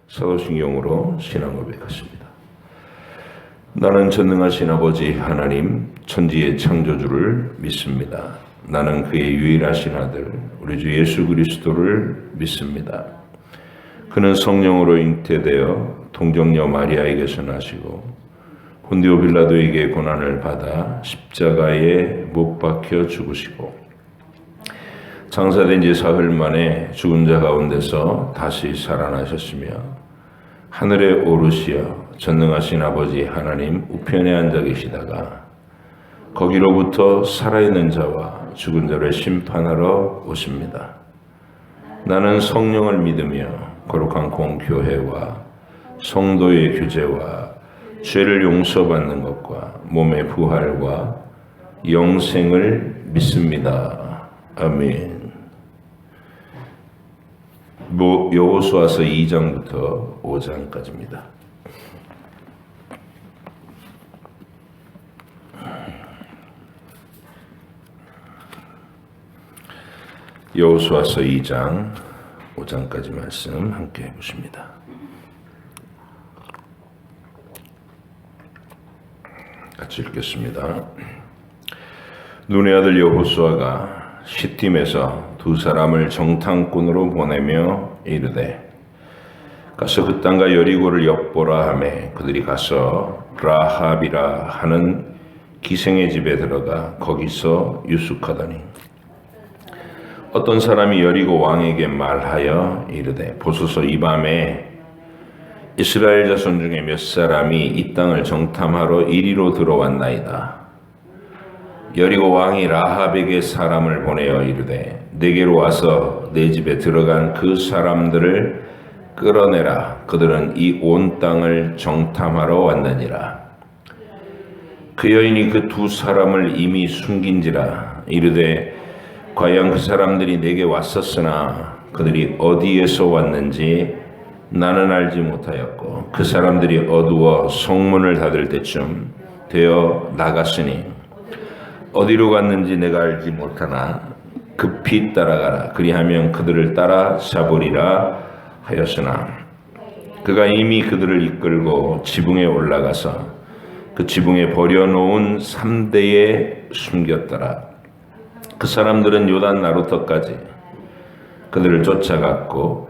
사도신경으로 신앙 고백하십니다. 나는 전능하신 아버지 하나님 천지의 창조주를 믿습니다. 나는 그의 유일하신 아들 우리 주 예수 그리스도를 믿습니다. 그는 성령으로 잉태되어 동정녀 마리아에게서 나시고 본디오 빌라도에게 고난을 받아 십자가에 못 박혀 죽으시고 장사된 지 사흘 만에 죽은 자 가운데서 다시 살아나셨으며 하늘에 오르시어 전능하신 아버지 하나님 우편에 앉아 계시다가 거기로부터 살아있는 자와 죽은 자를 심판하러 오십니다. 나는 성령을 믿으며 거룩한 공교회와 성도의 교제와 죄를 용서받는 것과 몸의 부활과 영생을 믿습니다. 아멘. 여호수아서 2장부터 5장까지입니다. 여호수아서 2장 5장까지 말씀 함께 해보십니다. 같이 읽겠습니다. 눈의 아들 여호수아가 시팀에서 두 사람을 정탐꾼으로 보내며 이르되 가서 그 땅과 여리고를 엿보라 하매 그들이 가서 라합이라 하는 기생의 집에 들어가 거기서 유숙하더니 어떤 사람이 여리고 왕에게 말하여 이르되 보소서 이 밤에 이스라엘 자손 중에 몇 사람이 이 땅을 정탐하러 이리로 들어왔나이다. 여리고 왕이 라합에게 사람을 보내어 이르되 내게로 와서 내 집에 들어간 그 사람들을 끌어내라. 그들은 이 온 땅을 정탐하러 왔느니라. 그 여인이 그 두 사람을 이미 숨긴지라. 이르되 과연 그 사람들이 내게 왔었으나 그들이 어디에서 왔는지 나는 알지 못하였고 그 사람들이 어두워 성문을 닫을 때쯤 되어 나갔으니 어디로 갔는지 내가 알지 못하나 급히 따라가라. 그리하면 그들을 따라 잡으리라 하였으나 그가 이미 그들을 이끌고 지붕에 올라가서 그 지붕에 버려놓은 3대에 숨겼더라. 그 사람들은 요단 나루터까지 그들을 쫓아갔고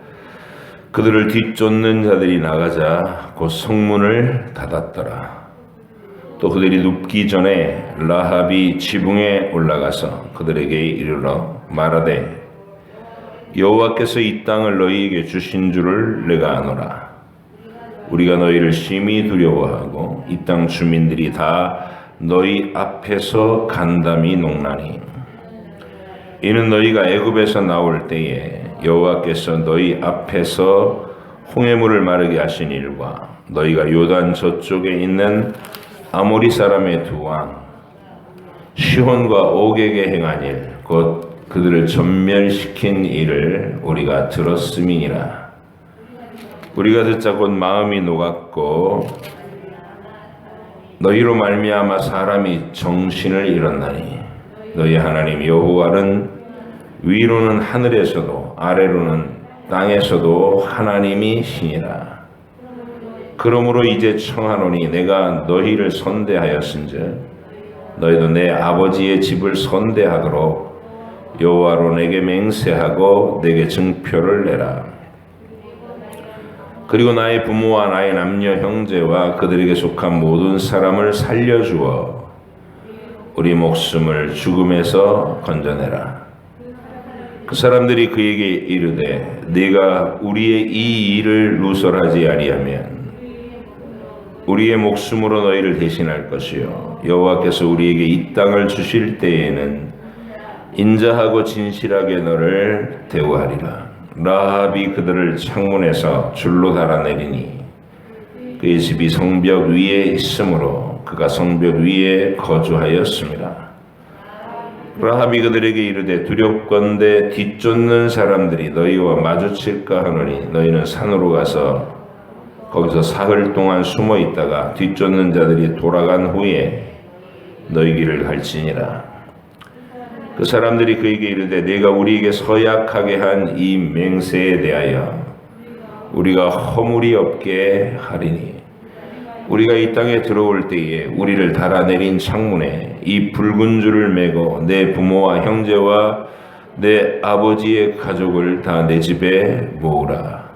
그들을 뒤쫓는 자들이 나가자 곧 성문을 닫았더라. 또 그들이 눕기 전에 라합이 지붕에 올라가서 그들에게 이르러 말하되 여호와께서 이 땅을 너희에게 주신 줄을 내가 아노라. 우리가 너희를 심히 두려워하고 이 땅 주민들이 다 너희 앞에서 간담이 녹나니 이는 너희가 애굽에서 나올 때에 여호와께서 너희 앞에서 홍해물을 마르게 하신 일과 너희가 요단 저쪽에 있는 아모리 사람의 두 왕 시혼과 옥에게 행한 일 곧 그들을 전멸시킨 일을 우리가 들었음이니라. 우리가 듣자 곧 마음이 녹았고 너희로 말미암아 사람이 정신을 잃었나니 너희 하나님 여호와는 위로는 하늘에서도 아래로는 땅에서도 하나님이시니라. 그러므로 이제 청하노니 내가 너희를 선대하였은즉 너희도 내 아버지의 집을 선대하도록 여호와로 내게 맹세하고 내게 증표를 내라. 그리고 나의 부모와 나의 남녀 형제와 그들에게 속한 모든 사람을 살려주어 우리 목숨을 죽음에서 건져내라. 그 사람들이 그에게 이르되 네가 우리의 이 일을 누설하지 아니하면 우리의 목숨으로 너희를 대신할 것이요 여호와께서 우리에게 이 땅을 주실 때에는 인자하고 진실하게 너를 대우하리라. 라합이 그들을 창문에서 줄로 달아내리니 그의 집이 성벽 위에 있으므로 그가 성벽 위에 거주하였습니다. 라합이 그들에게 이르되 두렵건대 뒤쫓는 사람들이 너희와 마주칠까 하노니 너희는 산으로 가서 거기서 사흘 동안 숨어 있다가 뒤쫓는 자들이 돌아간 후에 너희 길을 갈지니라. 그 사람들이 그에게 이르되 네가 우리에게 서약하게 한 이 맹세에 대하여 우리가 허물이 없게 하리니 우리가 이 땅에 들어올 때에 우리를 달아내린 창문에 이 붉은 줄을 매고 내 부모와 형제와 내 아버지의 가족을 다 내 집에 모으라.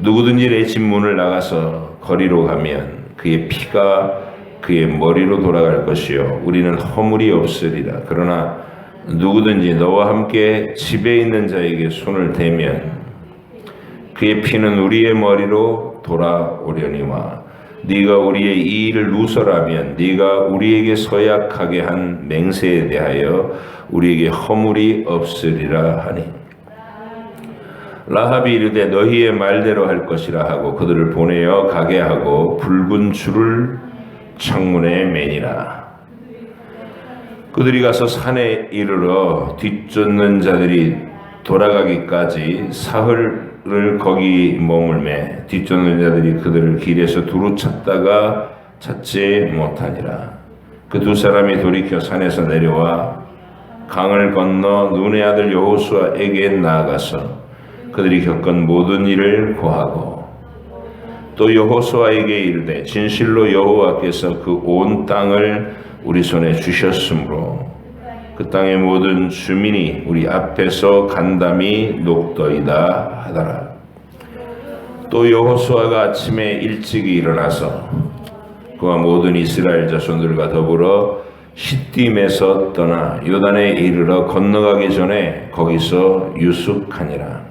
누구든지 내 집 문을 나가서 거리로 가면 그의 피가 그의 머리로 돌아갈 것이요 우리는 허물이 없으리라. 그러나 누구든지 너와 함께 집에 있는 자에게 손을 대면 그의 피는 우리의 머리로 돌아오려니와 네가 우리의 이 일을 누설하면 네가 우리에게 서약하게 한 맹세에 대하여 우리에게 허물이 없으리라 하니 라합이 이르되 너희의 말대로 할 것이라 하고 그들을 보내어 가게 하고 붉은 줄을 창문에 매니라. 그들이 가서 산에 이르러 뒤쫓는 자들이 돌아가기까지 사흘을 거기 머물매 뒤쫓는 자들이 그들을 길에서 두루 찾다가 찾지 못하니라. 그 두 사람이 돌이켜 산에서 내려와 강을 건너 눈의 아들 여호수아에게 나아가서 그들이 겪은 모든 일을 고하고 또 여호수아에게 이르되 진실로 여호와께서 그 온 땅을 우리 손에 주셨으므로 그 땅의 모든 주민이 우리 앞에서 간담이 녹더이다 하더라. 또 여호수아가 아침에 일찍이 일어나서 그와 모든 이스라엘 자손들과 더불어 시딤에서 떠나 요단에 이르러 건너가기 전에 거기서 유숙하니라.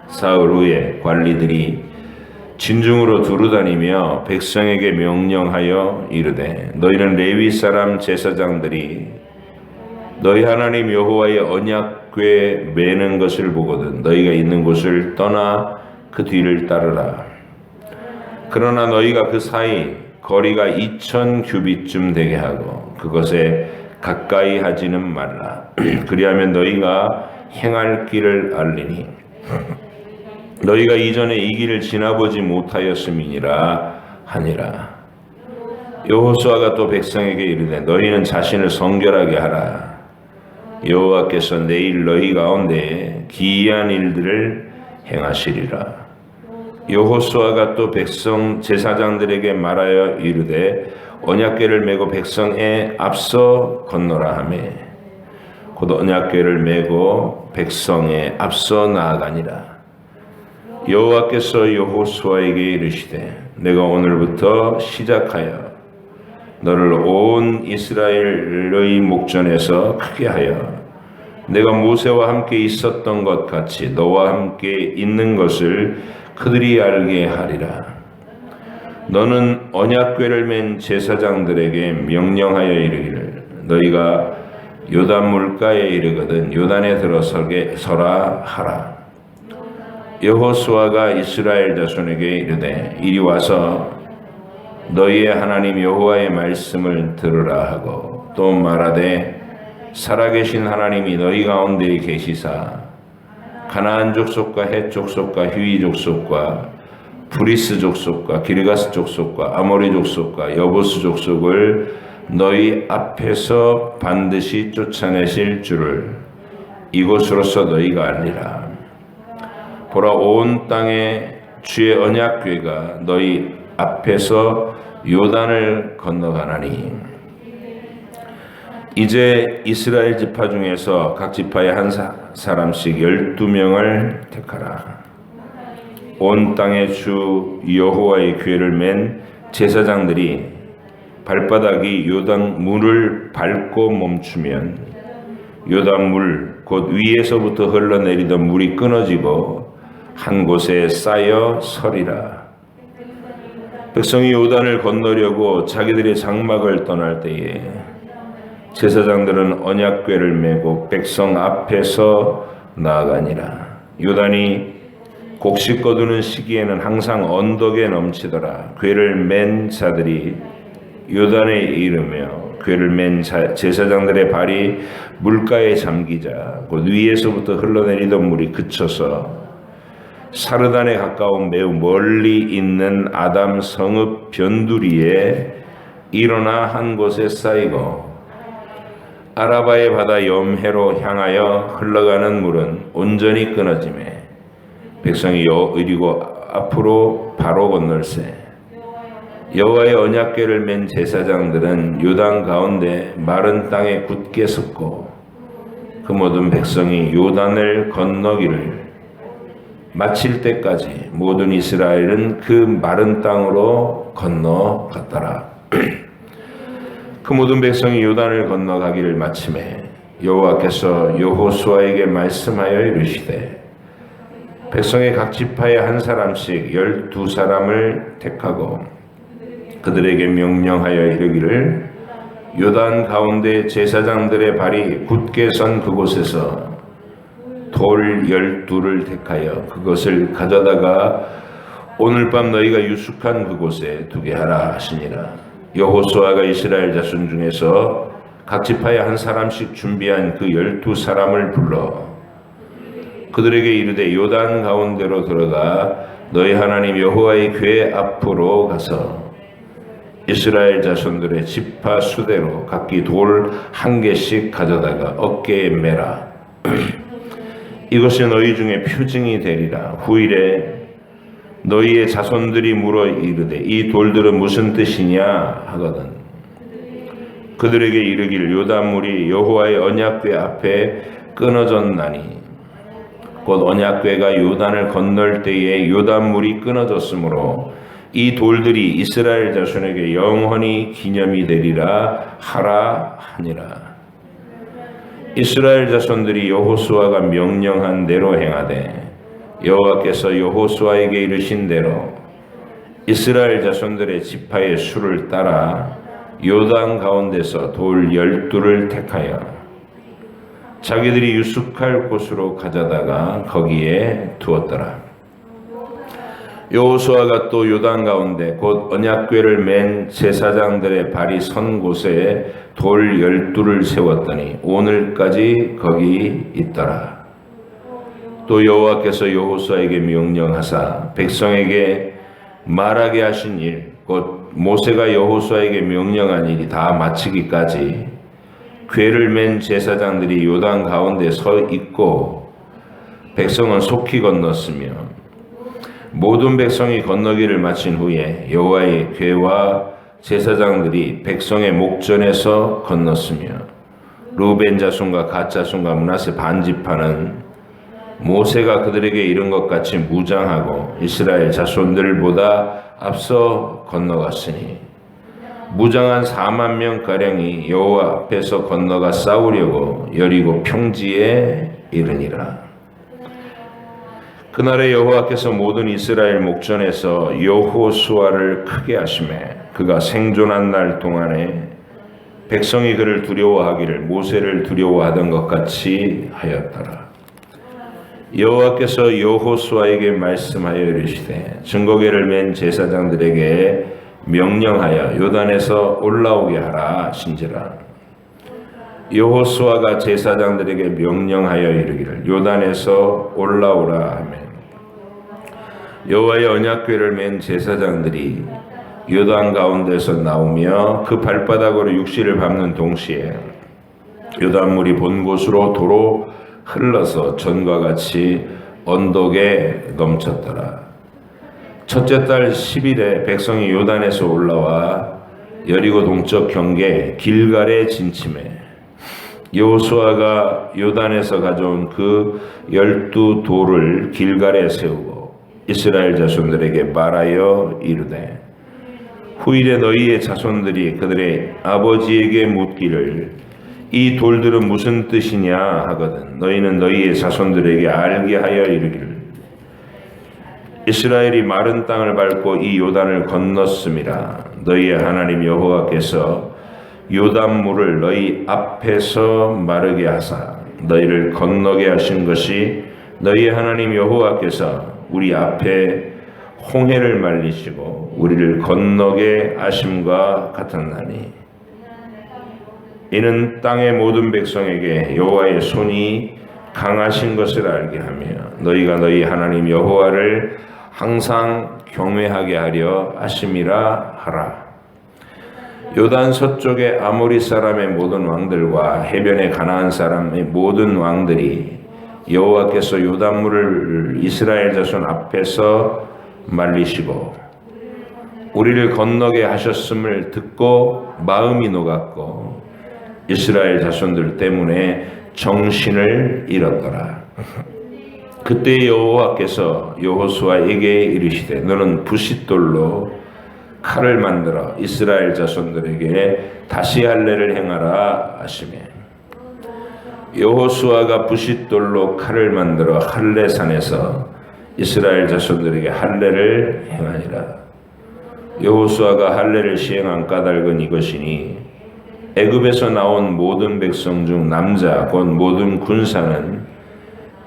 사흘 후에 관리들이 진중으로 두루다니며 백성에게 명령하여 이르되 너희는 레위 사람 제사장들이 너희 하나님 여호와의 언약궤 매는 것을 보거든 너희가 있는 곳을 떠나 그 뒤를 따르라. 그러나 너희가 그 사이 거리가 2000 규빗쯤 되게 하고 그것에 가까이 하지는 말라. 그리하면 너희가 행할 길을 알리니 너희가 이전에 이 길을 지나보지 못하였음이니라 하니라. 여호수아가 또 백성에게 이르되 너희는 자신을 성결하게 하라. 여호와께서 내일 너희 가운데 기이한 일들을 행하시리라. 여호수아가 또 백성 제사장들에게 말하여 이르되 언약궤를 메고 백성에 앞서 건너라 하매 곧 언약궤를 메고 백성에 앞서 나아가니라. 여호와께서 여호수아에게 이르시되 내가 오늘부터 시작하여 너를 온 이스라엘의 목전에서 크게 하여 내가 모세와 함께 있었던 것 같이 너와 함께 있는 것을 그들이 알게 하리라. 너는 언약궤를 맨 제사장들에게 명령하여 이르기를 너희가 요단 물가에 이르거든 요단에 들어서게 서라 하라. 여호수아가 이스라엘 자손에게 이르되 이리 와서 너희의 하나님 여호와의 말씀을 들으라 하고 또 말하되 살아계신 하나님이 너희 가운데 계시사 가나안 족속과 헷 족속과 휘위 족속과 브리스 족속과 기르가스 족속과 아모리 족속과 여부스 족속을 너희 앞에서 반드시 쫓아내실 줄을 이곳으로서 너희가 알리라. 보라 온 땅에 주의 언약궤가 너희 앞에서 요단을 건너가나니 이제 이스라엘 지파 중에서 각 지파에 한 사람씩 12명을 택하라. 온 땅의 주 여호와의 궤를 맨 제사장들이 발바닥이 요단 물을 밟고 멈추면 요단 물 곧 위에서부터 흘러내리던 물이 끊어지고 한 곳에 쌓여 서리라. 백성이 요단을 건너려고 자기들의 장막을 떠날 때에 제사장들은 언약궤를 메고 백성 앞에서 나아가니라. 요단이 곡식 거두는 시기에는 항상 언덕에 넘치더라. 궤를 맨 자들이 요단에 이르며 궤를 맨 제사장들의 발이 물가에 잠기자 곧 위에서부터 흘러내리던 물이 그쳐서 사르단에 가까운 매우 멀리 있는 아담 성읍 변두리에 일어나 한 곳에 쌓이고 아라바의 바다 염해로 향하여 흘러가는 물은 온전히 끊어지매 백성이 여리고 앞으로 바로 건널세. 여호와의 언약궤를 맨 제사장들은 요단 가운데 마른 땅에 굳게 섰고 그 모든 백성이 요단을 건너기를 마칠 때까지 모든 이스라엘은 그 마른 땅으로 건너갔더라. 그 모든 백성이 요단을 건너가기를 마침에 여호와께서 여호수아에게 말씀하여 이르시되 백성의 각 지파에 한 사람씩 12사람을 택하고 그들에게 명령하여 이르기를 요단 가운데 제사장들의 발이 굳게 선 그곳에서 돌 12를 택하여 그것을 가져다가 오늘 밤 너희가 유숙한 그곳에 두게 하라 하시니라. 여호수아가 이스라엘 자손 중에서 각 지파에 한 사람씩 준비한 그 12사람을 불러 그들에게 이르되 요단 가운데로 들어가 너희 하나님 여호와의 궤 앞으로 가서 이스라엘 자손들의 지파 수대로 각기 돌 한 개씩 가져다가 어깨에 매라. 이것이 너희 중에 표징이 되리라. 후일에 너희의 자손들이 물어 이르되 이 돌들은 무슨 뜻이냐 하거든 그들에게 이르기를 요단물이 여호와의 언약궤 앞에 끊어졌나니 곧 언약궤가 요단을 건널 때에 요단물이 끊어졌으므로 이 돌들이 이스라엘 자손에게 영원히 기념이 되리라 하라 하니라. 이스라엘 자손들이 여호수아가 명령한 대로 행하되 여호와께서 여호수아에게 이르신 대로 이스라엘 자손들의 지파의 수를 따라 요단 가운데서 돌 12를 택하여 자기들이 유숙할 곳으로 가져다가 거기에 두었더라. 여호수아가 또 요단 가운데 곧 언약궤를 맨 제사장들의 발이 선 곳에 돌 12를 세웠더니 오늘까지 거기 있더라. 또 여호와께서 여호수아에게 명령하사 백성에게 말하게 하신 일 곧 모세가 여호수아에게 명령한 일이 다 마치기까지 궤를 맨 제사장들이 요단 가운데 서 있고 백성은 속히 건넜으며 모든 백성이 건너기를 마친 후에 여호와의 궤와 제사장들이 백성의 목전에서 건넜으며 루벤 자손과 갓 자손과 므낫세 반지파는 모세가 그들에게 이른 것 같이 무장하고 이스라엘 자손들보다 앞서 건너갔으니 무장한 4만 명가량이 여호와 앞에서 건너가 싸우려고 여리고 평지에 이르니라. 그날에 여호와께서 모든 이스라엘 목전에서 여호수아를 크게 하시매 그가 생존한 날 동안에 백성이 그를 두려워하기를 모세를 두려워하던 것 같이 하였더라. 여호와께서 여호수아에게 말씀하여 이르시되 증거궤를 맨 제사장들에게 명령하여 요단에서 올라오게 하라 하신지라. 여호수아가 제사장들에게 명령하여 이르기를 요단에서 올라오라 하며 여호와의 언약궤를 맨 제사장들이 요단 가운데서 나오며 그 발바닥으로 육실을 밟는 동시에 요단물이 본 곳으로 도로 흘러서 전과 같이 언덕에 넘쳤더라. 첫째 달 10일에 백성이 요단에서 올라와 여리고 동쪽 경계 길갈에 진침해 여호수아가 요단에서 가져온 그 12돌을 길갈에 세우고 이스라엘 자손들에게 말하여 이르되 후일에 너희의 자손들이 그들의 아버지에게 묻기를 이 돌들은 무슨 뜻이냐 하거든 너희는 너희의 자손들에게 알게 하여 이르기를 이스라엘이 마른 땅을 밟고 이 요단을 건넜음이라. 너희의 하나님 여호와께서 요단물을 너희 앞에서 마르게 하사 너희를 건너게 하신 것이 너희의 하나님 여호와께서 우리 앞에 홍해를 말리시고 우리를 건너게 하심과 같았나니 이는 땅의 모든 백성에게 여호와의 손이 강하신 것을 알게 하며 너희가 너희 하나님 여호와를 항상 경외하게 하려 하심이라 하라. 요단 서쪽의 아모리 사람의 모든 왕들과 해변의 가나안 사람의 모든 왕들이 여호와께서 요단물을 이스라엘 자손 앞에서 말리시고 우리를 건너게 하셨음을 듣고 마음이 녹았고 이스라엘 자손들 때문에 정신을 잃었더라. 그때 여호와께서 여호수아에게 이르시되 너는 부싯돌로 칼을 만들어 이스라엘 자손들에게 다시 할례를 행하라 하시매 여호수아가 부싯돌로 칼을 만들어 할례산에서 이스라엘 자손들에게 할례를 행하니라. 여호수아가 할례를 시행한 까닭은 이것이니 애굽에서 나온 모든 백성 중 남자 곧 모든 군사는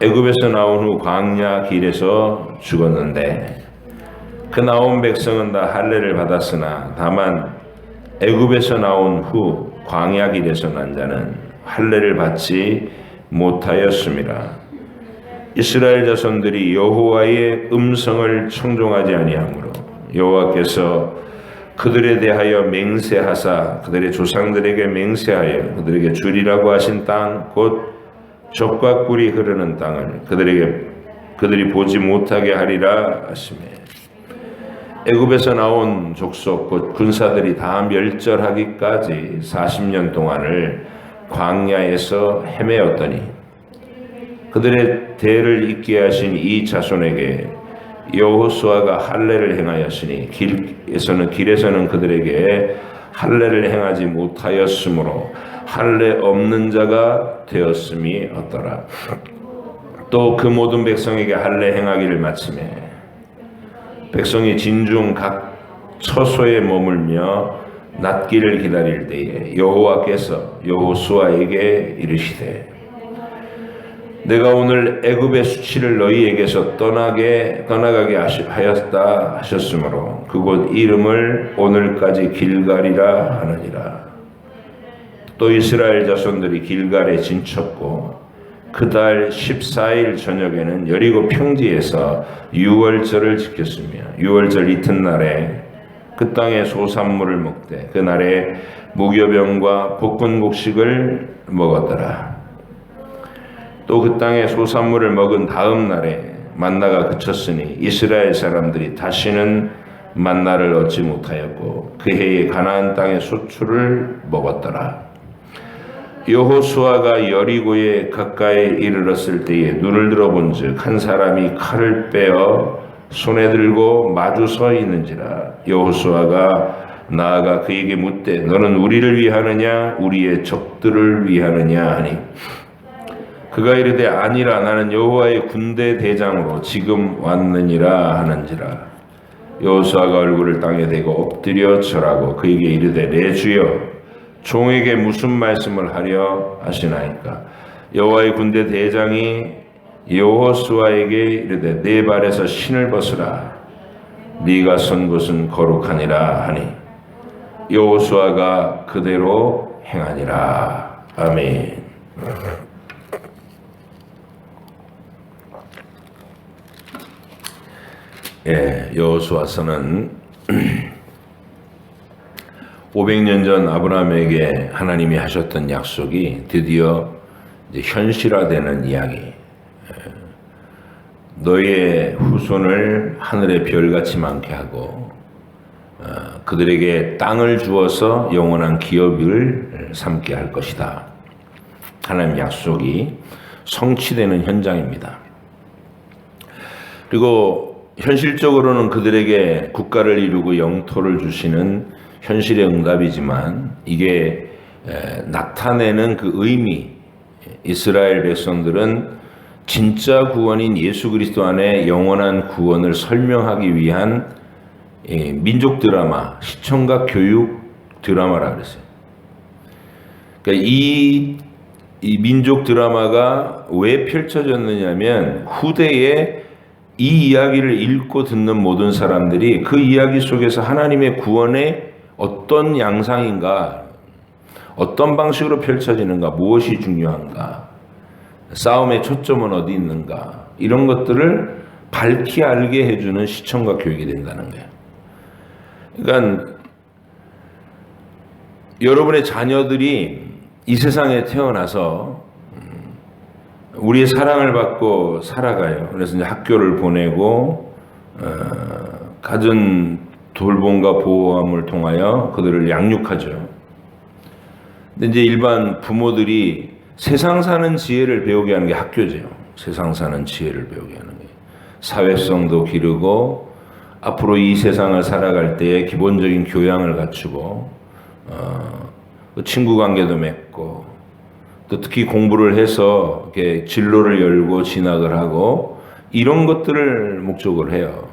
애굽에서 나온 후 광야 길에서 죽었는데 그 나온 백성은 다 할례를 받았으나 다만 애굽에서 나온 후 광야 길에서 난 자는 할례를 받지 못하였음이라. 이스라엘 자손들이 여호와의 음성을 청종하지 아니하므로 여호와께서 그들에 대하여 맹세하사 그들의 조상들에게 맹세하여 그들에게 주리라고 하신 땅 곧 젖과 꿀이 흐르는 땅을 그들이 보지 못하게 하리라 하시매 애굽에서 나온 족속 곧 군사들이 다 멸절하기까지 40년 동안을 광야에서 헤매었더니 그들의 대를 잇게 하신 이 자손에게 여호수아가 할례를 행하였으니 길에서는 그들에게 할례를 행하지 못하였으므로 할례 없는 자가 되었음이 없더라. 또 그 모든 백성에게 할례 행하기를 마치매 백성이 진중 각 처소에 머물며 낫기를 기다릴 때에 여호와께서 여호수아에게 이르시되 내가 오늘 애굽의 수치를 너희에게서 떠나가게 하였다 하셨으므로 그곳 이름을 오늘까지 길갈이라 하느니라. 또 이스라엘 자손들이 길갈에 진쳤고 그 달 14일 저녁에는 여리고 평지에서 유월절을 지켰으며 유월절 이튿날에 그 땅의 소산물을 먹되 그날에 무교병과 볶은 곡식을 먹었더라. 또 그 땅의 소산물을 먹은 다음 날에 만나가 그쳤으니 이스라엘 사람들이 다시는 만나를 얻지 못하였고 그 해에 가나안 땅의 소출을 먹었더라. 여호수아가 여리고에 가까이 이르렀을 때에 눈을 들어본즉 한 사람이 칼을 빼어 손에 들고 마주 서 있는지라. 여호수아가 나아가 그에게 묻되 너는 우리를 위하느냐 우리의 적들을 위하느냐 하니 그가 이르되 아니라 나는 여호와의 군대 대장으로 지금 왔느니라 하는지라. 여호수아가 얼굴을 땅에 대고 엎드려 절하고 그에게 이르되 내 주여 종에게 무슨 말씀을 하려 하시나이까. 여호와의 군대 대장이 여호수아에게 이르되 네 발에서 신을 벗으라. 네가 선 곳은 거룩하니라 하니 여호수아가 그대로 행하니라. 아멘. 여호수아서는 500년 전 아브라함에게 하나님이 하셨던 약속이 드디어 현실화되는 이야기. 너의 후손을 하늘의 별같이 많게 하고 그들에게 땅을 주어서 영원한 기업을 삼게 할 것이다. 하나님의 약속이 성취되는 현장입니다. 그리고 현실적으로는 그들에게 국가를 이루고 영토를 주시는 현실의 응답이지만 이게 나타내는 그 의미, 이스라엘 백성들은 진짜 구원인 예수 그리스도 안에 영원한 구원을 설명하기 위한 민족 드라마, 시청각 교육 드라마라 그랬어요. 그러니까 이 민족 드라마가 왜 펼쳐졌느냐면 후대에 이 이야기를 읽고 듣는 모든 사람들이 그 이야기 속에서 하나님의 구원의 어떤 양상인가, 어떤 방식으로 펼쳐지는가, 무엇이 중요한가, 싸움의 초점은 어디 있는가, 이런 것들을 밝히 알게 해주는 시청각 교육이 된다는 거예요. 그러니까 여러분의 자녀들이 이 세상에 태어나서 우리의 사랑을 받고 살아가요. 그래서 이제 학교를 보내고 가전 돌봄과 보호함을 통하여 그들을 양육하죠. 근데 이제 일반 부모들이 세상 사는 지혜를 배우게 하는 게 학교죠. 세상 사는 지혜를 배우게 하는 게. 사회성도 기르고 앞으로 이 세상을 살아갈 때에 기본적인 교양을 갖추고 친구 관계도 맺고 또 특히 공부를 해서 이렇게 진로를 열고 진학을 하고 이런 것들을 목적으로 해요.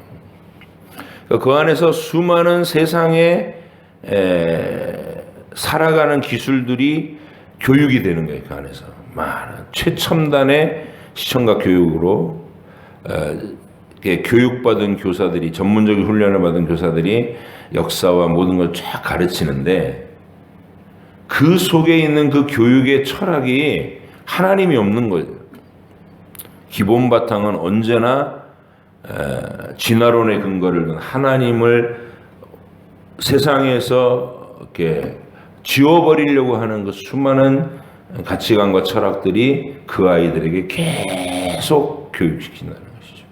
그 안에서 수많은 세상에 살아가는 기술들이 교육이 되는 거예요. 그 안에서 많은 최첨단의 시청각 교육으로 교육받은 교사들이 전문적인 훈련을 받은 교사들이 역사와 모든 걸 쫙 가르치는데 그 속에 있는 그 교육의 철학이 하나님이 없는 거예요. 기본 바탕은 언제나 진화론의 근거를 둔 하나님을 세상에서 이렇게 지워버리려고 하는 그 수많은 가치관과 철학들이 그 아이들에게 계속 교육시킨다는 것이죠.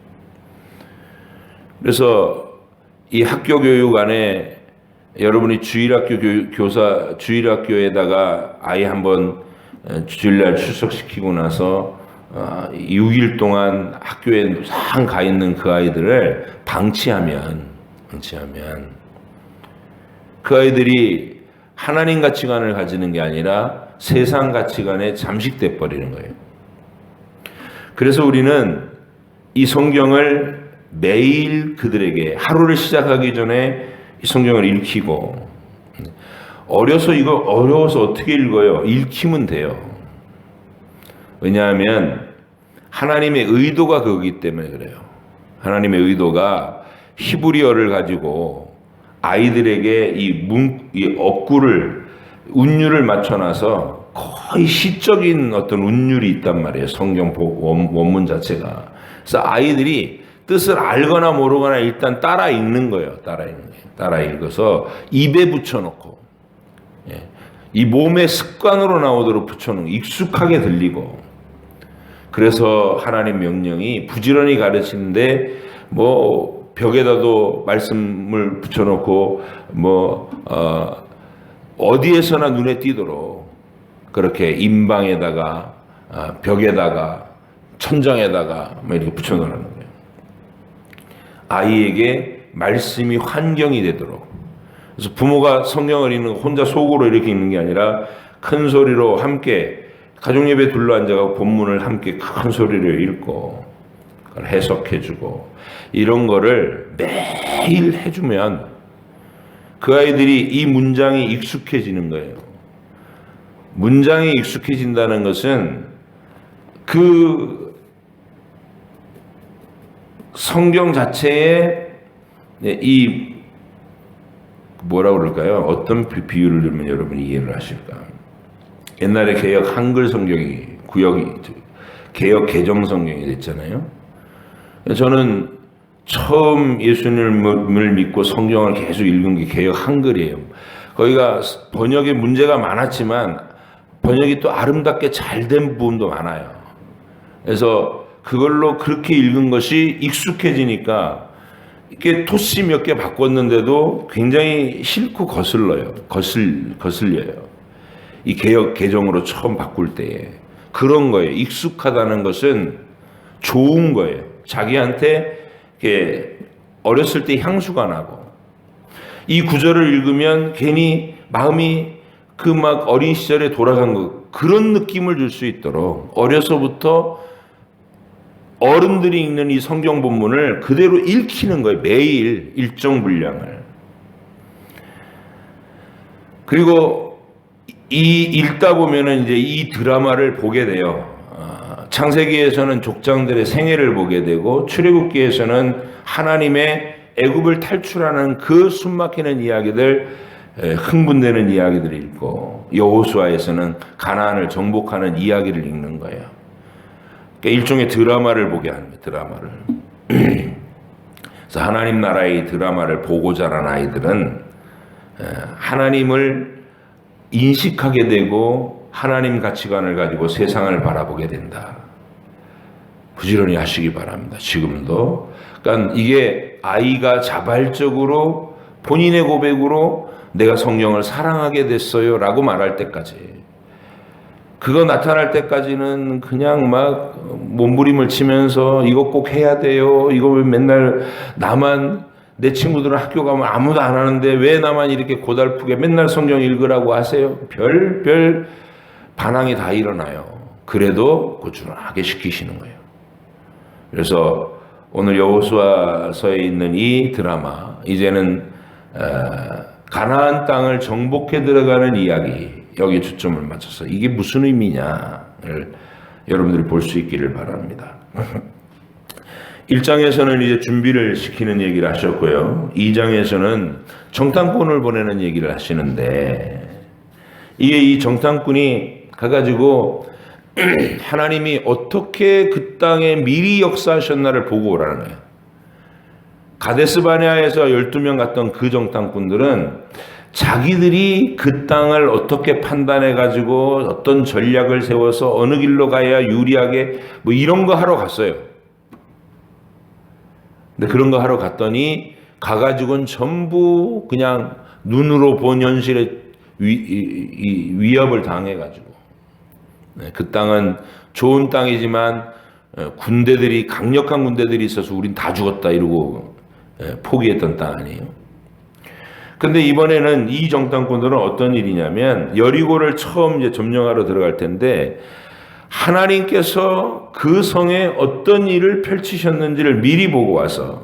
그래서 이 학교 교육 안에 여러분이 주일학교에다가 아이 한번 주일날 출석시키고 나서 6일 동안 학교에 항상 가 있는 그 아이들을 방치하면 그 아이들이 하나님 가치관을 가지는 게 아니라 세상 가치관에 잠식돼 버리는 거예요. 그래서 우리는 이 성경을 매일 그들에게 하루를 시작하기 전에 이 성경을 읽히고 어려워서 어떻게 읽어요? 읽히면 돼요. 왜냐하면 하나님의 의도가 그거기 때문에 그래요. 하나님의 의도가 히브리어를 가지고 아이들에게 이 어구를 운율을 맞춰놔서 거의 시적인 어떤 운율이 있단 말이에요. 성경 원문 자체가. 그래서 아이들이 뜻을 알거나 모르거나 일단 따라 읽는 거예요. 따라 읽어서 입에 붙여놓고 이 몸의 습관으로 나오도록 붙여놓고 익숙하게 들리고 그래서 하나님 명령이 부지런히 가르치는데 뭐 벽에다도 말씀을 붙여놓고 어디에서나 눈에 띄도록 그렇게 임방에다가 벽에다가 천장에다가 이렇게 붙여놓는 거예요. 아이에게 말씀이 환경이 되도록. 그래서 부모가 성경을 읽는 거 혼자 속으로 이렇게 읽는 게 아니라 큰 소리로 함께 가족예배 둘러앉아서 본문을 함께 큰 소리로 읽고 그걸 해석해주고 이런 거를 매일 해주면 그 아이들이 이 문장이 익숙해지는 거예요. 문장이 익숙해진다는 것은 그 성경 자체에 이 뭐라고 그럴까요? 어떤 비유를 들면 여러분이 이해를 하실까? 옛날에 개역 한글 성경이 개역 개정 성경이 됐잖아요. 저는 처음 예수님을 믿고 성경을 계속 읽은 게 개역 한글이에요. 거기가 번역에 문제가 많았지만 번역이 또 아름답게 잘 된 부분도 많아요. 그래서 그걸로 그렇게 읽은 것이 익숙해지니까 이렇게 토시 몇 개 바꿨는데도 굉장히 싫고 거슬려요. 이 개역 개정으로 처음 바꿀 때에 그런 거예요. 익숙하다는 것은 좋은 거예요. 자기한테 이렇게 어렸을 때 향수가 나고 이 구절을 읽으면 괜히 마음이 그 막 어린 시절에 돌아간 거 그런 느낌을 줄 수 있도록 어려서부터 어른들이 읽는 이 성경 본문을 그대로 읽히는 거예요. 매일 일정 분량을. 그리고 이 읽다 보면은 이제 이 드라마를 보게 돼요. 창세기에서는 족장들의 생애를 보게 되고 출애굽기에서는 하나님의 애굽을 탈출하는 그 숨막히는 이야기들, 흥분되는 이야기들을 읽고 여호수아에서는 가나안을 정복하는 이야기를 읽는 거예요. 그러니까 일종의 드라마를 보게 하는 거예요. 드라마를. 그래서 하나님 나라의 드라마를 보고 자란 아이들은 하나님을 인식하게 되고 하나님 가치관을 가지고 세상을 바라보게 된다. 부지런히 하시기 바랍니다. 지금도. 그러니까 이게 아이가 자발적으로 본인의 고백으로 내가 성령을 사랑하게 됐어요 라고 말할 때까지, 그거 나타날 때까지는 그냥 막 몸부림을 치면서 이거 꼭 해야 돼요, 이거 왜 맨날 나만, 내 친구들은 학교 가면 아무도 안 하는데 왜 나만 이렇게 고달프게 맨날 성경 읽으라고 하세요. 별 반항이 다 일어나요. 그래도 꾸준하게 시키시는 거예요. 그래서 오늘 여호수아서에 있는 이 드라마, 이제는 가나안 땅을 정복해 들어가는 이야기, 여기 초점을 맞춰서 이게 무슨 의미냐를 여러분들이 볼 수 있기를 바랍니다. 1장에서는 이제 준비를 시키는 얘기를 하셨고요. 2장에서는 정탐꾼을 보내는 얘기를 하시는데, 이게 이 정탐꾼이 가가지고 하나님이 어떻게 그 땅에 미리 역사하셨나를 보고 오라는 거예요. 가데스 바네아에서 12명 갔던 그 정탐꾼들은 자기들이 그 땅을 어떻게 판단해가지고 어떤 전략을 세워서 어느 길로 가야 유리하게 뭐 이런 거 하러 갔어요. 근데 그런 거 하러 갔더니 가가지고는 전부 그냥 눈으로 본 현실에 위협을 당해가지고, 그 땅은 좋은 땅이지만 군대들이, 강력한 군대들이 있어서 우린 다 죽었다 이러고 포기했던 땅 아니에요. 근데 이번에는 이 정탐꾼들은 어떤 일이냐면, 여리고를 처음 이제 점령하러 들어갈 텐데 하나님께서 그 성에 어떤 일을 펼치셨는지를 미리 보고 와서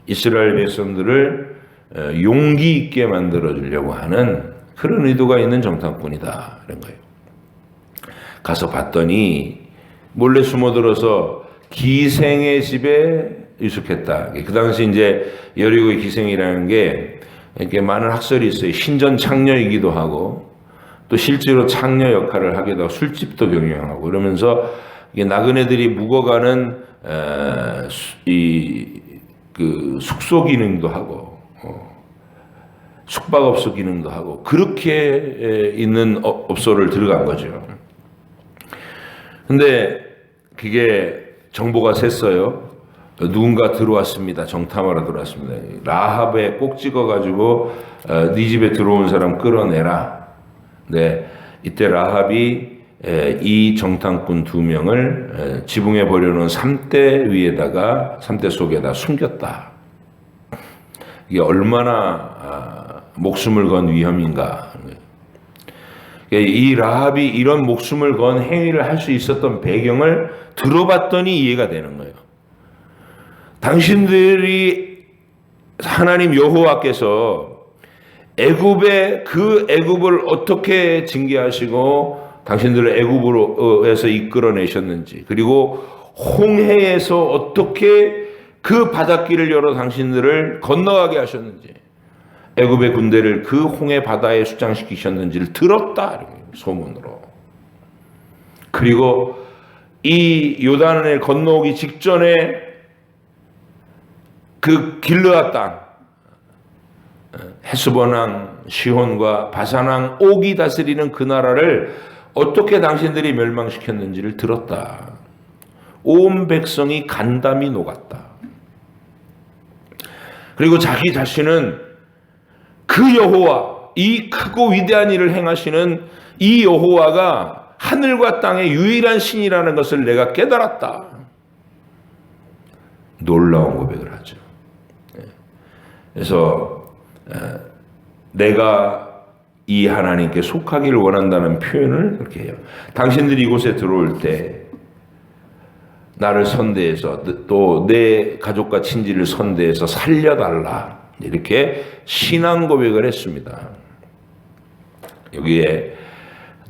이스라엘 백성들을 용기 있게 만들어 주려고 하는 그런 의도가 있는 정탐꾼이다, 그런 거예요. 가서 봤더니 몰래 숨어들어서 기생의 집에 유숙했다. 그 당시 이제 여리고의 기생이라는 게 이렇게 많은 학설이 있어요. 신전 창녀이기도 하고 또 실제로 창녀 역할을 하기도 하고 술집도 경영하고, 그러면서 이게 나그네들이 묵어가는 그 숙소 기능도 하고 숙박업소 기능도 하고 그렇게 있는 업소를 들어간 거죠. 근데 그게 정보가 샜어요. 누군가 들어왔습니다. 정탐하러 들어왔습니다. 라합에 꼭 찍어가지고 네 집에 들어온 사람 끌어내라. 네, 이때 라합이 이 정탐꾼 2명을 지붕에 버려놓은 삼대 위에다가, 삼대 속에다 숨겼다. 이게 얼마나 목숨을 건 위험인가. 이 라합이 이런 목숨을 건 행위를 할 수 있었던 배경을 들어봤더니 이해가 되는 거예요. 당신들이 하나님 여호와께서 애굽을 어떻게 징계하시고 당신들을 애굽으로에서 이끌어내셨는지, 그리고 홍해에서 어떻게 그 바닷길을 열어 당신들을 건너가게 하셨는지, 애굽의 군대를 그 홍해 바다에 수장시키셨는지를 들었다, 소문으로. 그리고 이 요단을 건너오기 직전에 그 길르앗 땅, 헤스본 왕 시혼과 바산 왕 옥이 다스리는 그 나라를 어떻게 당신들이 멸망시켰는지를 들었다. 온 백성이 간담이 녹았다. 그리고 자기 자신은 그 여호와, 이 크고 위대한 일을 행하시는 이 여호와가 하늘과 땅의 유일한 신이라는 것을 내가 깨달았다. 놀라운 고백을 하죠. 그래서 내가 이 하나님께 속하기를 원한다는 표현을 그렇게 해요. 당신들이 이곳에 들어올 때 나를 선대해서, 또 내 가족과 친지를 선대해서 살려달라, 이렇게 신앙 고백을 했습니다. 여기에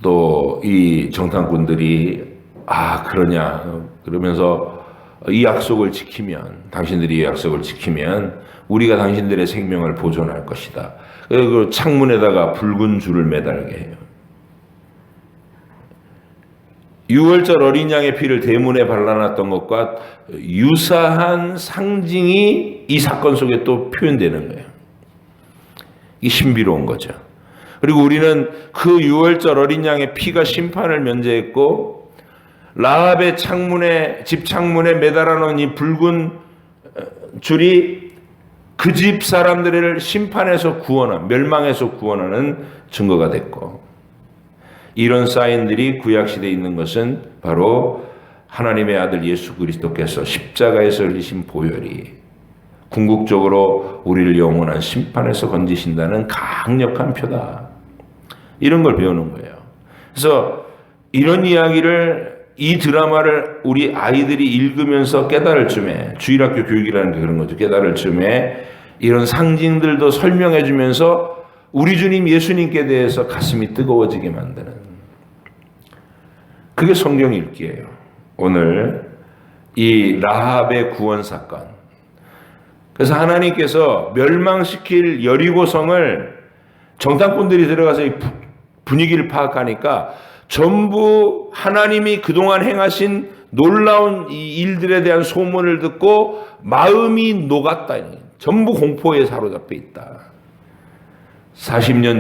또 이 정탐꾼들이 그러냐 그러면서 이 약속을 지키면, 당신들이 이 약속을 지키면 우리가 당신들의 생명을 보존할 것이다. 그리고 창문에다가 붉은 줄을 매달게 해요. 6월절 어린 양의 피를 대문에 발라놨던 것과 유사한 상징이 이 사건 속에 또 표현되는 거예요. 이 신비로운 거죠. 그리고 우리는 그 6월절 어린 양의 피가 심판을 면제했고, 라합의 집 창문에 매달아 놓은 이 붉은 줄이 그 집 사람들을 심판에서 구원한, 멸망에서 구원하는 증거가 됐고, 이런 사인들이 구약시대에 있는 것은 바로 하나님의 아들 예수 그리스도께서 십자가에서 흘리신 보혈이 궁극적으로 우리를 영원한 심판에서 건지신다는 강력한 표다. 이런 걸 배우는 거예요. 그래서 이런 이야기를, 이 드라마를 우리 아이들이 읽으면서 깨달을 쯤에, 주일학교 교육이라는 게 그런 거죠. 깨달을 쯤에 이런 상징들도 설명해 주면서 우리 주님 예수님께 대해서 가슴이 뜨거워지게 만드는, 그게 성경 읽기예요. 오늘 이 라합의 구원 사건. 그래서 하나님께서 멸망시킬 여리고성을 정탐꾼들이 들어가서 이 분위기를 파악하니까 전부 하나님이 그동안 행하신 놀라운 이 일들에 대한 소문을 듣고 마음이 녹았다. 전부 공포에 사로잡혀 있다. 40년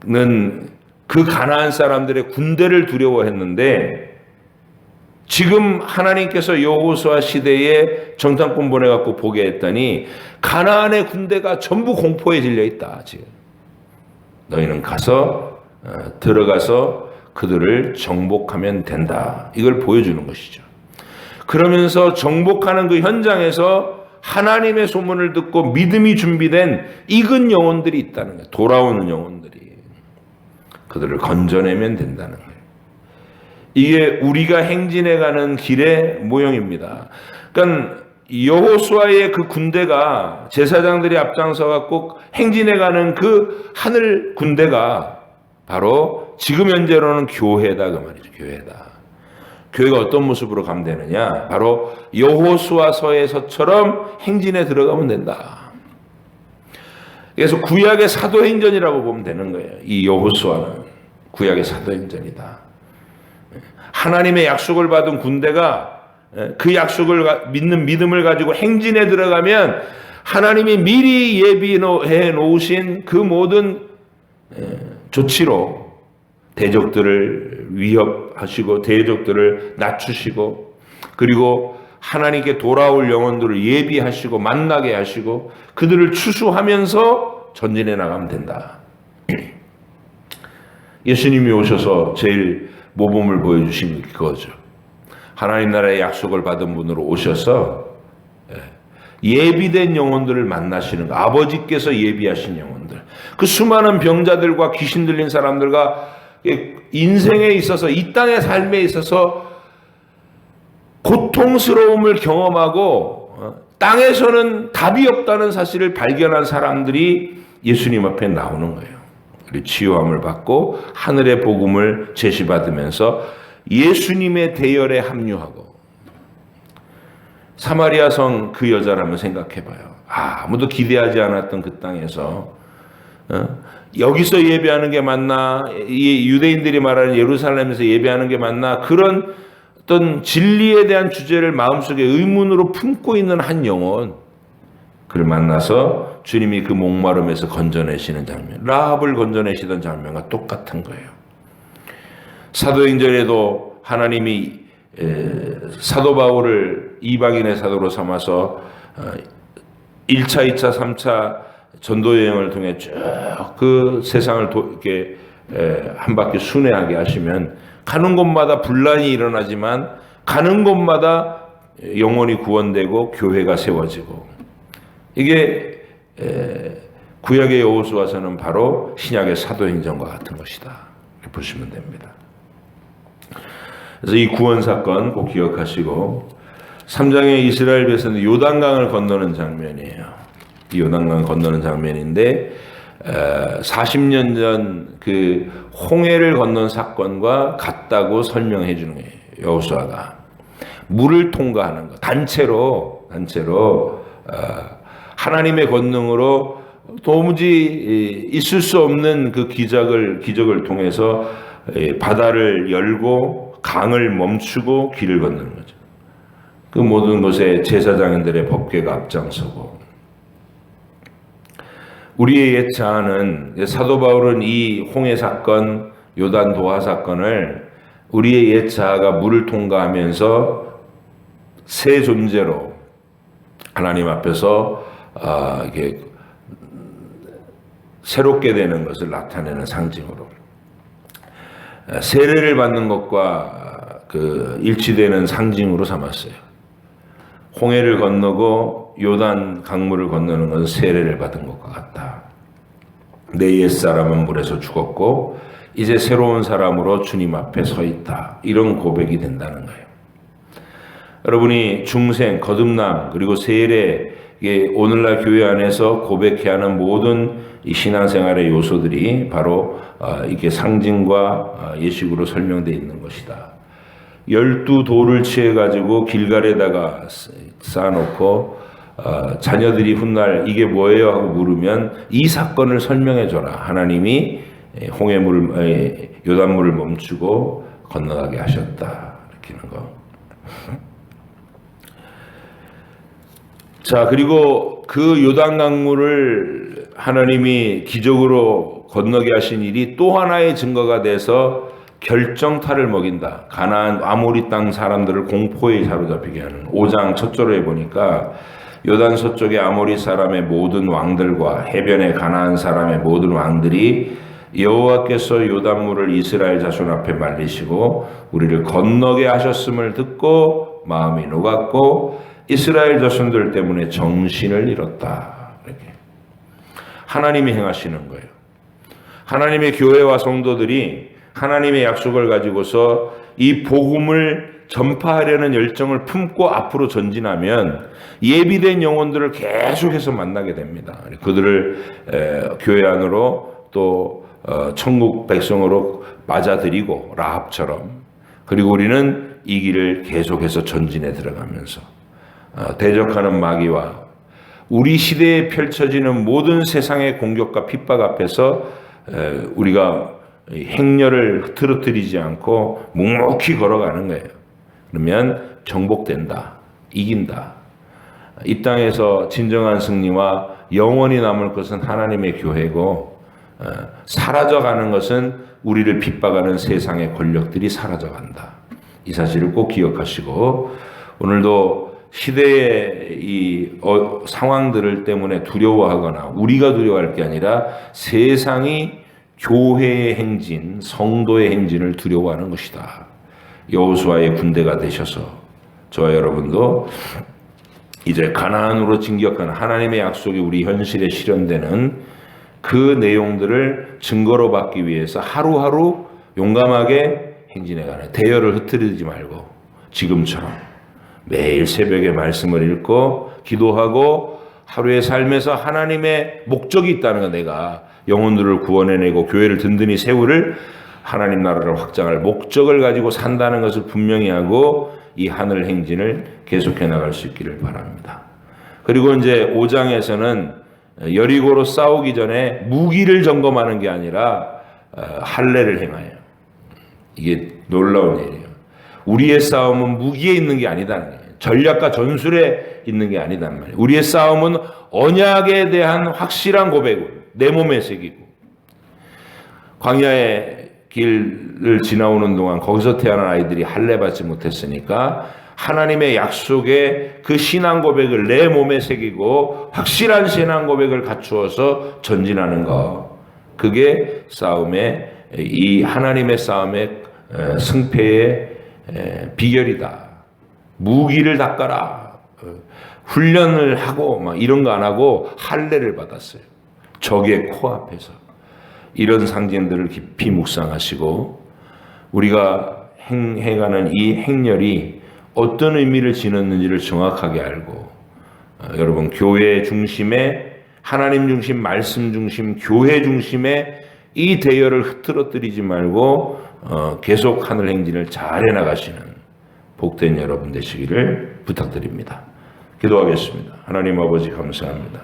전에는 그 가나안 사람들의 군대를 두려워했는데 지금 하나님께서 여호수아 시대에 정탐꾼 보내갖고 보게 했더니 가나안의 군대가 전부 공포에 질려 있다. 지금 너희는 가서 들어가서 그들을 정복하면 된다. 이걸 보여주는 것이죠. 그러면서 정복하는 그 현장에서 하나님의 소문을 듣고 믿음이 준비된 익은 영혼들이 있다는 거예요. 돌아오는 영혼들이. 그들을 건져내면 된다는 거예요. 이게 우리가 행진해가는 길의 모형입니다. 그러니까 여호수아의 그 군대가, 제사장들이 앞장서갖고 행진해가는 그 하늘 군대가 바로 지금 현재로는 교회다, 그 말이죠. 교회다. 교회가 어떤 모습으로 가면 되느냐? 바로 여호수아서에서처럼 행진에 들어가면 된다. 그래서 구약의 사도행전이라고 보면 되는 거예요. 이 여호수아는 구약의 사도행전이다. 하나님의 약속을 받은 군대가 그 약속을 믿는 믿음을 가지고 행진에 들어가면 하나님이 미리 예비해 놓으신 그 모든 조치로 대적들을 위협하시고 대적들을 낮추시고, 그리고 하나님께 돌아올 영혼들을 예비하시고 만나게 하시고 그들을 추수하면서 전진해 나가면 된다. 예수님이 오셔서 제일 모범을 보여주신 게 그거죠. 하나님 나라의 약속을 받은 분으로 오셔서 예비된 영혼들을 만나시는 거, 아버지께서 예비하신 영혼들, 그 수많은 병자들과 귀신 들린 사람들과 인생에 있어서, 이 땅의 삶에 있어서 고통스러움을 경험하고 땅에서는 답이 없다는 사실을 발견한 사람들이 예수님 앞에 나오는 거예요. 그리고 치유함을 받고 하늘의 복음을 제시받으면서 예수님의 대열에 합류하고, 사마리아 성 그 여자라면 생각해봐요. 아무도 기대하지 않았던 그 땅에서 여기서 예배하는 게 맞나, 이 유대인들이 말하는 예루살렘에서 예배하는 게 맞나, 그런 어떤 진리에 대한 주제를 마음속에 의문으로 품고 있는 한 영혼, 그를 만나서 주님이 그 목마름에서 건져내시는 장면, 라합을 건져내시던 장면과 똑같은 거예요. 사도행전에도 하나님이 사도 바울을 이방인의 사도로 삼아서 1차, 2차, 3차 전도 여행을 통해 쭉 그 세상을 이렇게 한 바퀴 순회하게 하시면 가는 곳마다 분란이 일어나지만 가는 곳마다 영혼이 구원되고 교회가 세워지고, 이게 구약의 여호수아서는 바로 신약의 사도행전과 같은 것이다. 이렇게 보시면 됩니다. 그래서 이 구원 사건 꼭 기억하시고, 3장의 이스라엘 백성들이 요단강을 건너는 장면이에요. 이 요단강 건너는 장면인데 40년 전 그 홍해를 건넌 사건과 같다고 설명해 주는 거예요. 여호수아가 물을 통과하는 것, 단체로 하나님의 권능으로 도무지 있을 수 없는 그 기적을 통해서 바다를 열고 강을 멈추고 길을 건너는 거죠. 그 모든 것에 제사장들의 법궤가 앞장서고, 우리의 옛 자아는, 사도 바울은 이 홍해 사건, 요단 도하 사건을 우리의 옛 자아가 물을 통과하면서 새 존재로 하나님 앞에서 이게 새롭게 되는 것을 나타내는 상징으로 세례를 받는 것과 일치되는 상징으로 삼았어요. 홍해를 건너고 요단 강물을 건너는 것은 세례를 받은 것과 같다. 내 옛사람은 물에서 죽었고 이제 새로운 사람으로 주님 앞에 서 있다. 이런 고백이 된다는 거예요. 여러분이 중생, 거듭남, 그리고 세례, 오늘날 교회 안에서 고백해야 하는 모든 이 신앙생활의 요소들이 바로 이게 상징과 예식으로 설명되어 있는 것이다. 12돌을 취해가지고 길갈에다가 쌓아놓고 자녀들이 훗날 이게 뭐예요 하고 물으면 이 사건을 설명해줘라. 하나님이 요단물을 멈추고 건너가게 하셨다. 이렇게 하는 거. 자, 그리고 그 요단강물을 하나님이 기적으로 건너게 하신 일이 또 하나의 증거가 돼서 결정타를 먹인다. 가나안 아모리 땅 사람들을 공포에 사로잡히게 하는 5장 첫 절에 보니까 요단 서쪽의 아모리 사람의 모든 왕들과 해변의 가나안 사람의 모든 왕들이 여호와께서 요단물을 이스라엘 자손 앞에 말리시고 우리를 건너게 하셨음을 듣고 마음이 녹았고 이스라엘 자손들 때문에 정신을 잃었다. 이렇게 하나님이 행하시는 거예요. 하나님의 교회와 성도들이 하나님의 약속을 가지고서 이 복음을 전파하려는 열정을 품고 앞으로 전진하면 예비된 영혼들을 계속해서 만나게 됩니다. 그들을 교회 안으로 또 천국 백성으로 맞아들이고 라합처럼, 그리고 우리는 이 길을 계속해서 전진해 들어가면서 대적하는 마귀와 우리 시대에 펼쳐지는 모든 세상의 공격과 핍박 앞에서 우리가 행렬을 흐트러뜨리지 않고 묵묵히 걸어가는 거예요. 그러면 정복된다. 이긴다. 이 땅에서 진정한 승리와 영원히 남을 것은 하나님의 교회고, 사라져가는 것은 우리를 핍박하는 세상의 권력들이 사라져간다. 이 사실을 꼭 기억하시고, 오늘도 시대의 이 상황들을 때문에 두려워하거나 우리가 두려워할 게 아니라 세상이 교회의 행진, 성도의 행진을 두려워하는 것이다. 여호수아의 군대가 되셔서 저와 여러분도 이제 가나안으로 진격하는 하나님의 약속이 우리 현실에 실현되는 그 내용들을 증거로 받기 위해서 하루하루 용감하게 행진해가는, 대열을 흐트리지 말고 지금처럼 매일 새벽에 말씀을 읽고 기도하고 하루의 삶에서 하나님의 목적이 있다는 거, 내가 영혼들을 구원해내고 교회를 든든히 세우를 하나님 나라를 확장할 목적을 가지고 산다는 것을 분명히 하고 이 하늘 행진을 계속해 나갈 수 있기를 바랍니다. 그리고 이제 5장에서는 여리고로 싸우기 전에 무기를 점검하는 게 아니라 할례를 행하여, 이게 놀라운 일이에요. 우리의 싸움은 무기에 있는 게 아니다는 거예요. 전략과 전술에 있는 게 아니단 말이에요. 우리의 싸움은 언약에 대한 확실한 고백을 내 몸에 새기고, 광야의 길을 지나오는 동안 거기서 태어난 아이들이 할례 받지 못했으니까 하나님의 약속의 그 신앙 고백을 내 몸에 새기고 확실한 신앙 고백을 갖추어서 전진하는 것, 그게 싸움의, 이 하나님의 싸움의 승패의 비결이다. 무기를 닦아라, 훈련을 하고 막 이런 거 안 하고 할례를 받았어요. 적의 코앞에서. 이런 상징들을 깊이 묵상하시고 우리가 행해가는 이 행렬이 어떤 의미를 지녔는지를 정확하게 알고, 여러분 교회 중심의, 하나님 중심, 말씀 중심, 교회 중심의 이 대열을 흐트러뜨리지 말고 계속 하늘 행진을 잘 해나가시는 복된 여러분 되시기를 부탁드립니다. 기도하겠습니다. 하나님 아버지 감사합니다.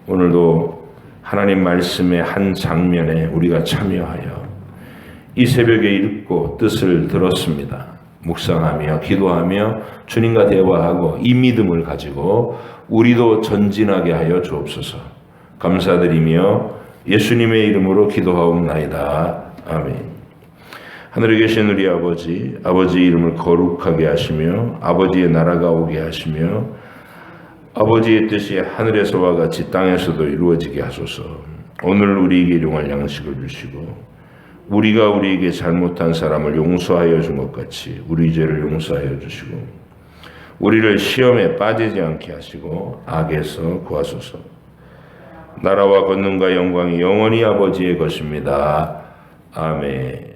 오늘도 하나님 말씀의 한 장면에 우리가 참여하여 이 새벽에 읽고 뜻을 들었습니다. 묵상하며 기도하며 주님과 대화하고 이 믿음을 가지고 우리도 전진하게 하여 주옵소서. 감사드리며 예수님의 이름으로 기도하옵나이다. 아멘. 하늘에 계신 우리 아버지, 아버지의 이름을 거룩하게 하시며 아버지의 나라가 오게 하시며 아버지의 뜻이 하늘에서와 같이 땅에서도 이루어지게 하소서. 오늘 우리에게 일용할 양식을 주시고 우리가 우리에게 잘못한 사람을 용서하여 준 것 같이 우리 죄를 용서하여 주시고 우리를 시험에 빠지지 않게 하시고 악에서 구하소서. 나라와 권능과 영광이 영원히 아버지의 것입니다. 아멘.